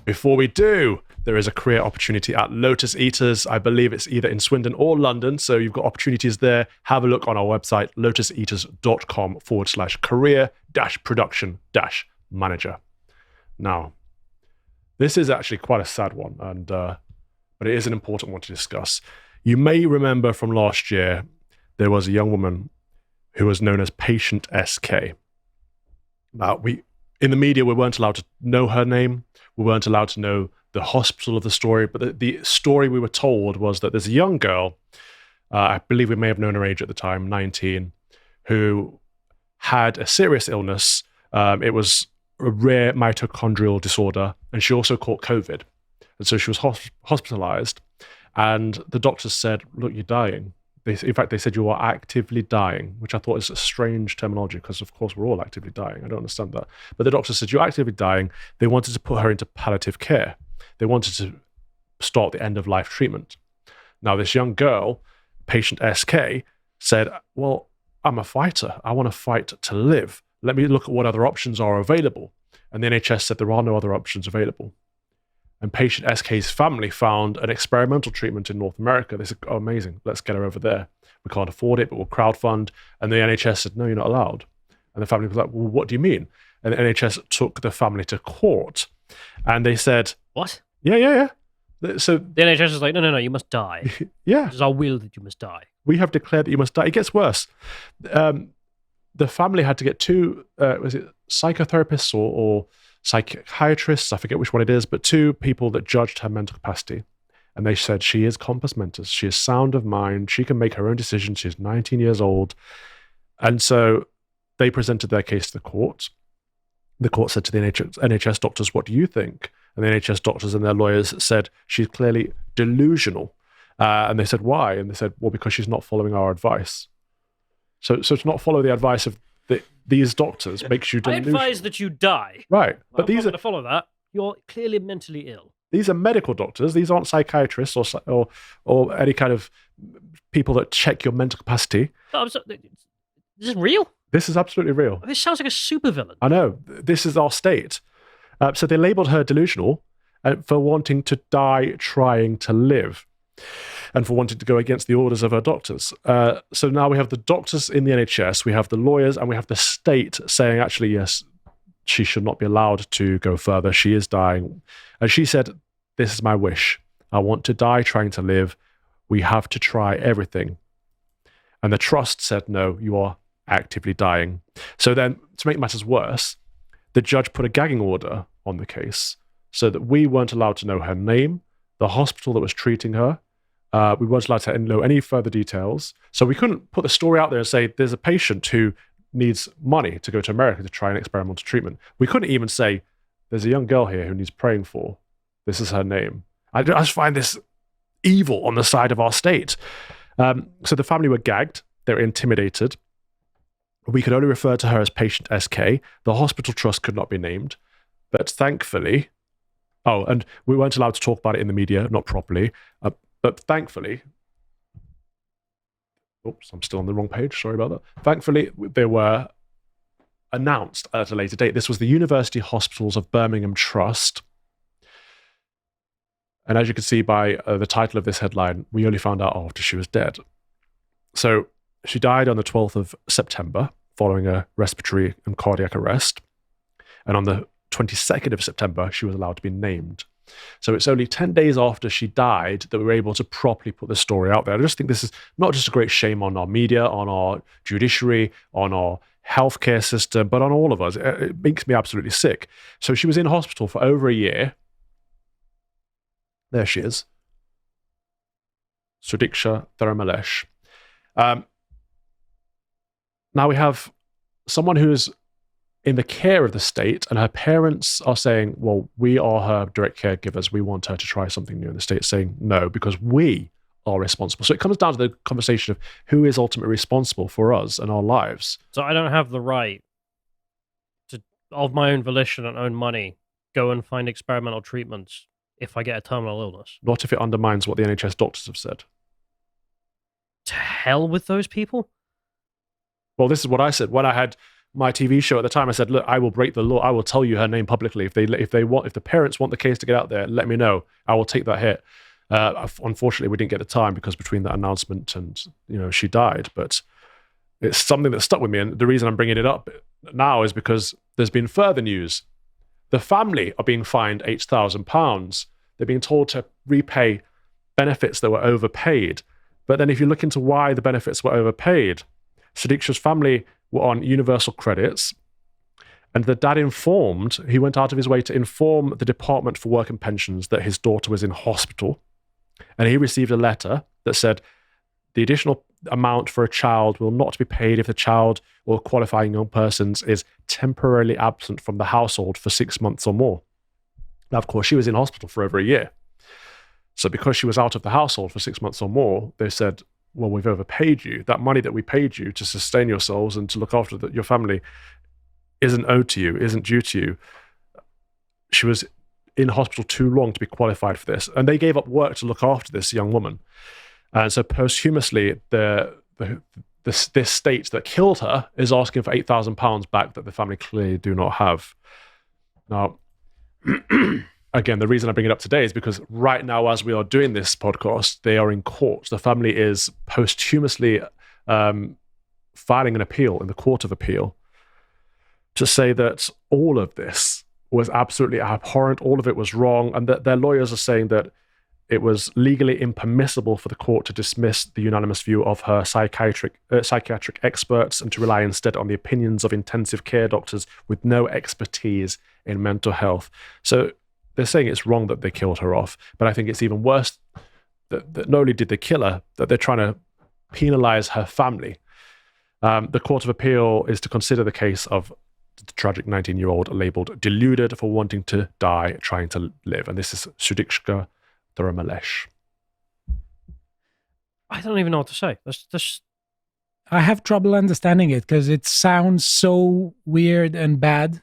Before we do, there is a career opportunity at Lotus Eaters. I believe it's either in Swindon or London, so you've got opportunities there. Have a look on our website, lotuseaters.com/career-production-manager. Now, this is actually quite a sad one, but it is an important one to discuss. You may remember from last year, there was a young woman who was known as Patient SK. Now, in the media, we weren't allowed to know her name. We weren't allowed to know the hospital of the story, but the story we were told was that there's a young girl, I believe we may have known her age at the time, 19, who had a serious illness. It was a rare mitochondrial disorder, and she also caught COVID. And so she was hospitalized, and the doctors said, look, you're dying. In fact, they said you are actively dying, which I thought is a strange terminology because, of course, we're all actively dying. I don't understand that. But the doctor said, you're actively dying. They wanted to put her into palliative care. They wanted to start the end-of-life treatment. Now, this young girl, Patient SK, said, well, I'm a fighter. I want to fight to live. Let me look at what other options are available. And the NHS said there are no other options available. And Patient SK's family found an experimental treatment in North America. They said, oh, amazing, let's get her over there. We can't afford it, but we'll crowdfund. And the NHS said, no, you're not allowed. And the family was like, well, what do you mean? And the NHS took the family to court. And they said, what? Yeah. So the NHS is like, no, you must die. Yeah. It is our will that you must die. We have declared that you must die. It gets worse. The family had to get two, was it psychotherapists or psychiatrists, I forget which one it is, but two people that judged her mental capacity. And they said, she is compos mentis. She is sound of mind. She can make her own decisions. She's 19 years old. And so they presented their case to the court. The court said to the NHS doctors, what do you think? And the NHS doctors and their lawyers said, she's clearly delusional. And they said, why? And they said, well, because she's not following our advice. So to not follow the advice of these doctors makes you delusional. I advise that you die. Right. Well, but these are going to follow that. You're clearly mentally ill. These are medical doctors. These aren't psychiatrists or any kind of people that check your mental capacity. Oh, this is real? This is absolutely real. This sounds like a supervillain. I know. This is our state. So they labeled her delusional for wanting to die trying to live, and for wanting to go against the orders of her doctors. So now we have the doctors in the NHS, we have the lawyers, and we have the state saying, actually, yes, she should not be allowed to go further. She is dying. And she said, this is my wish. I want to die trying to live. We have to try everything. And the trust said, no, you are actively dying. So then, to make matters worse, the judge put a gagging order on the case so that we weren't allowed to know her name, the hospital that was treating her. We weren't allowed to know any further details. So we couldn't put the story out there and say, there's a patient who needs money to go to America to try an experimental treatment. We couldn't even say, there's a young girl here who needs praying for. This is her name. I just find this evil on the side of our state. So the family were gagged. They were intimidated. We could only refer to her as Patient SK. The hospital trust could not be named. But thankfully, and we weren't allowed to talk about it in the media, not properly. But thankfully, oops, I'm still on the wrong page. Sorry about that. Thankfully, they were announced at a later date. This was the University Hospitals of Birmingham Trust. And as you can see by the title of this headline, we only found out after she was dead. So she died on the 12th of September following a respiratory and cardiac arrest. And on the 22nd of September, she was allowed to be named. So it's only 10 days after she died that we were able to properly put the story out there. I just think this is not just a great shame on our media, on our judiciary, on our healthcare system, but on all of us. It makes me absolutely sick. So she was in hospital for over a year. There she is. Sudiksha Tharamalesh. Now we have someone who's in the care of the state, and her parents are saying, well, we are her direct caregivers. We want her to try something new. And the state's saying no, because we are responsible. So it comes down to the conversation of who is ultimately responsible for us and our lives. So I don't have the right to, of my own volition and own money, go and find experimental treatments if I get a terminal illness. Not if it undermines what the NHS doctors have said. To hell with those people? Well, this is what I said. When I had my TV show at the time, I said, look, I will break the law. I will tell you her name publicly. If the parents want the case to get out there, let me know. I will take that hit. Unfortunately, we didn't get the time because between that announcement and, she died. But it's something that stuck with me. And the reason I'm bringing it up now is because there's been further news. The family are being fined £8,000. They're being told to repay benefits that were overpaid. But then if you look into why the benefits were overpaid, Sadiq's family were on universal credits, and the dad he went out of his way to inform the Department for Work and Pensions that his daughter was in hospital. And he received a letter that said the additional amount for a child will not be paid if the child or qualifying young persons is temporarily absent from the household for 6 months or more. Now, of course, she was in hospital for over a year. So because she was out of the household for 6 months or more, they said, well, we've overpaid you. That money that we paid you to sustain yourselves and to look after your family isn't owed to you, isn't due to you. She was in hospital too long to be qualified for this. And they gave up work to look after this young woman. And so posthumously, this state that killed her is asking for £8,000 back that the family clearly do not have. Now, again, the reason I bring it up today is because right now, as we are doing this podcast, they are in court. The family is posthumously filing an appeal in the Court of Appeal to say that all of this was absolutely abhorrent, all of it was wrong, and that their lawyers are saying that it was legally impermissible for the court to dismiss the unanimous view of her psychiatric experts and to rely instead on the opinions of intensive care doctors with no expertise in mental health. So they're saying it's wrong that they killed her off, but I think it's even worse that not only did they kill her, that they're trying to penalize her family. The Court of Appeal is to consider the case of the tragic 19-year-old labeled deluded for wanting to die, trying to live. And this is Sudikshka Dharamalesh. I don't even know what to say. I have trouble understanding it because it sounds so weird and bad.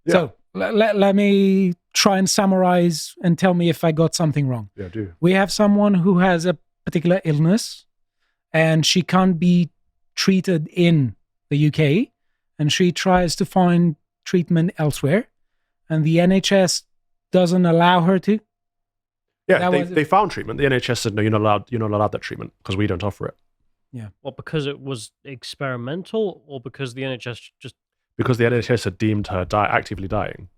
Yeah. So let me try and summarize and tell me if I got something wrong. Yeah, do. We have someone who has a particular illness and she can't be treated in the UK, and she tries to find treatment elsewhere, and the NHS doesn't allow her to. Yeah, they found treatment. The NHS said, no, you're not allowed that treatment because we don't offer it. Yeah. Well, because it was experimental, or because the NHS just... Because the NHS had deemed her actively dying.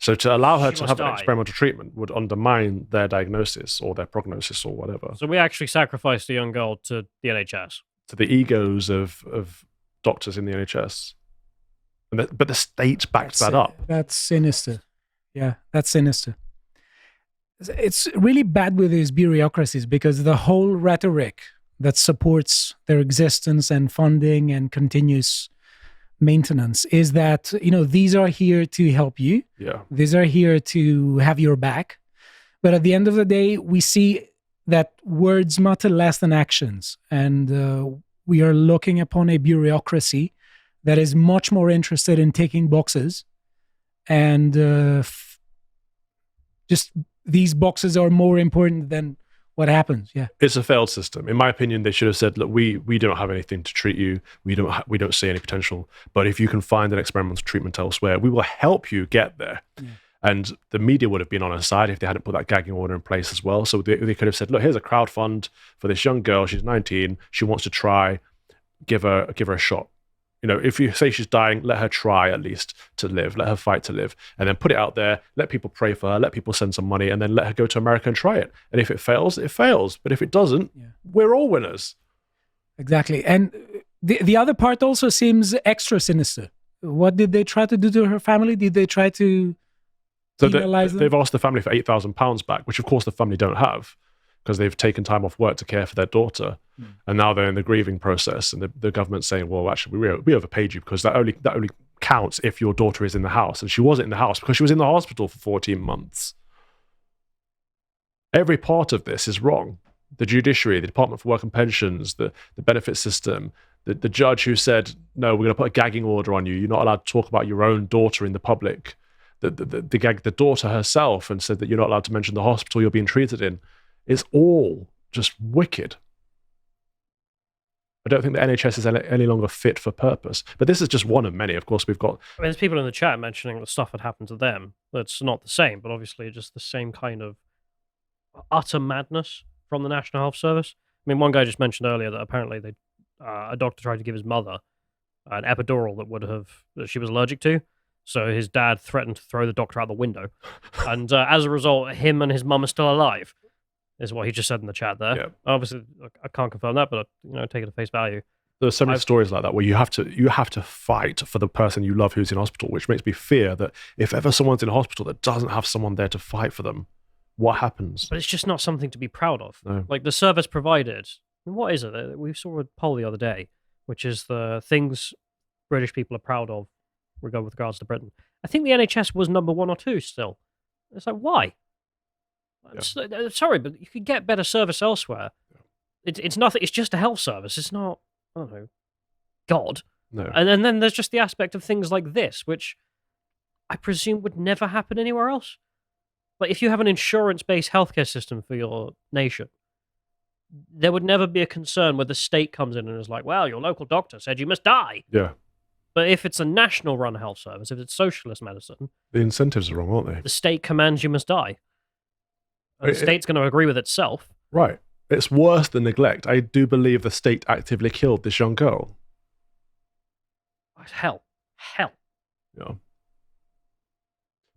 So to allow her to have an experimental treatment would undermine their diagnosis or their prognosis or whatever. So we actually sacrificed a young girl to the NHS. To the egos of doctors in the NHS. But the state backed that up. That's sinister. Yeah, that's sinister. It's really bad with these bureaucracies because the whole rhetoric that supports their existence and funding and continuous maintenance is that, these are here to help you. Yeah. These are here to have your back. But at the end of the day, we see that words matter less than actions. And we are looking upon a bureaucracy that is much more interested in ticking boxes. And just these boxes are more important than what happens. Yeah, it's a failed system. In my opinion, they should have said, look, we don't have anything to treat you. We don't see any potential. But if you can find an experimental treatment elsewhere, we will help you get there. Yeah. And the media would have been on our side if they hadn't put that gagging order in place as well. So they could have said, look, here's a crowd fund for this young girl. She's 19. She wants to try. Give her a shot. If you say she's dying, let her try at least to live. Let her fight to live. And then put it out there. Let people pray for her. Let people send some money. And then let her go to America and try it. And if it fails, it fails. But if it doesn't, we're all winners. Exactly. And the other part also seems extra sinister. What did they try to do to her family? Did they try to penalize them? They've asked the family for £8,000 back, which of course the family don't have because they've taken time off work to care for their daughter. And now they're in the grieving process, and the government's saying, well, actually, we overpaid you because that only counts if your daughter is in the house. And she wasn't in the house because she was in the hospital for 14 months. Every part of this is wrong. The judiciary, the Department for Work and Pensions, the benefit system, the judge who said, no, we're going to put a gagging order on you. You're not allowed to talk about your own daughter in the public. The daughter herself and said that you're not allowed to mention the hospital you're being treated in. It's all just wicked. I don't think the NHS is any longer fit for purpose. But this is just one of many. Of course, we've got... I mean, there's people in the chat mentioning that stuff had happened to them. That's not the same, but obviously just the same kind of utter madness from the National Health Service. I mean, one guy just mentioned earlier that apparently a doctor tried to give his mother an epidural that she was allergic to. So his dad threatened to throw the doctor out the window. And as a result, him and his mum are still alive, is what he just said in the chat there. Yeah. Obviously, I can't confirm that, but take it at face value. There are so many stories like that where you have to fight for the person you love who's in hospital, which makes me fear that if ever someone's in hospital that doesn't have someone there to fight for them, what happens? But it's just not something to be proud of. No. Like the service provided, what is it? We saw a poll the other day, which is the things British people are proud of with regards to Britain. I think the NHS was number 1 or 2 still. It's like, why? Yeah. Sorry, but you could get better service elsewhere. It's nothing. It's just a health service. It's not, I don't know, God. No. And then there's just the aspect of things like this, which I presume would never happen anywhere else. Like, if you have an insurance-based healthcare system for your nation, there would never be a concern where the state comes in and is like, well, your local doctor said you must die. Yeah. But if it's a national-run health service, if it's socialist medicine, The incentives are wrong, aren't they? the state commands you must die. And the state's going to agree with itself. Right. It's worse than neglect. I do believe the state actively killed this young girl. Hell. Yeah.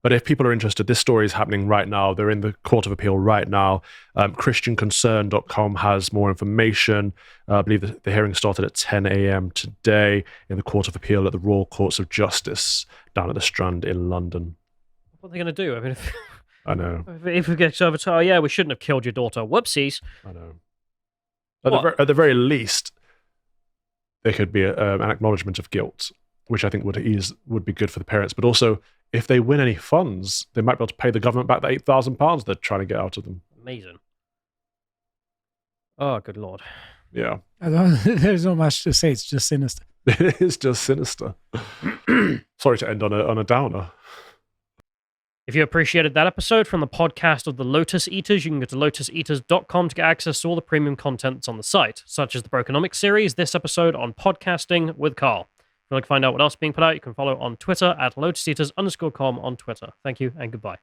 But if people are interested, this story is happening right now. They're in the Court of Appeal right now. ChristianConcern.com has more information. I believe the hearing started at 10 a.m. today in the Court of Appeal at the Royal Courts of Justice down at the Strand in London. What are they going to do? I mean, I know. if it gets over to, we shouldn't have killed your daughter. Whoopsies. I know. At the very least, there could be an acknowledgement of guilt, which I think would be good for the parents. But also, if they win any funds, they might be able to pay the government back the £8,000 they're trying to get out of them. Amazing. Oh, good Lord. Yeah. There's not much to say. It's just sinister. It is just sinister. Sorry to end on a downer. If you appreciated that episode from the podcast of the Lotus Eaters, you can go to lotuseaters.com to get access to all the premium content that's on the site, such as the Brokenomics series, this episode on podcasting with Carl. If you'd like to find out what else is being put out, you can follow on Twitter at lotuseaters_com on Twitter. Thank you and goodbye.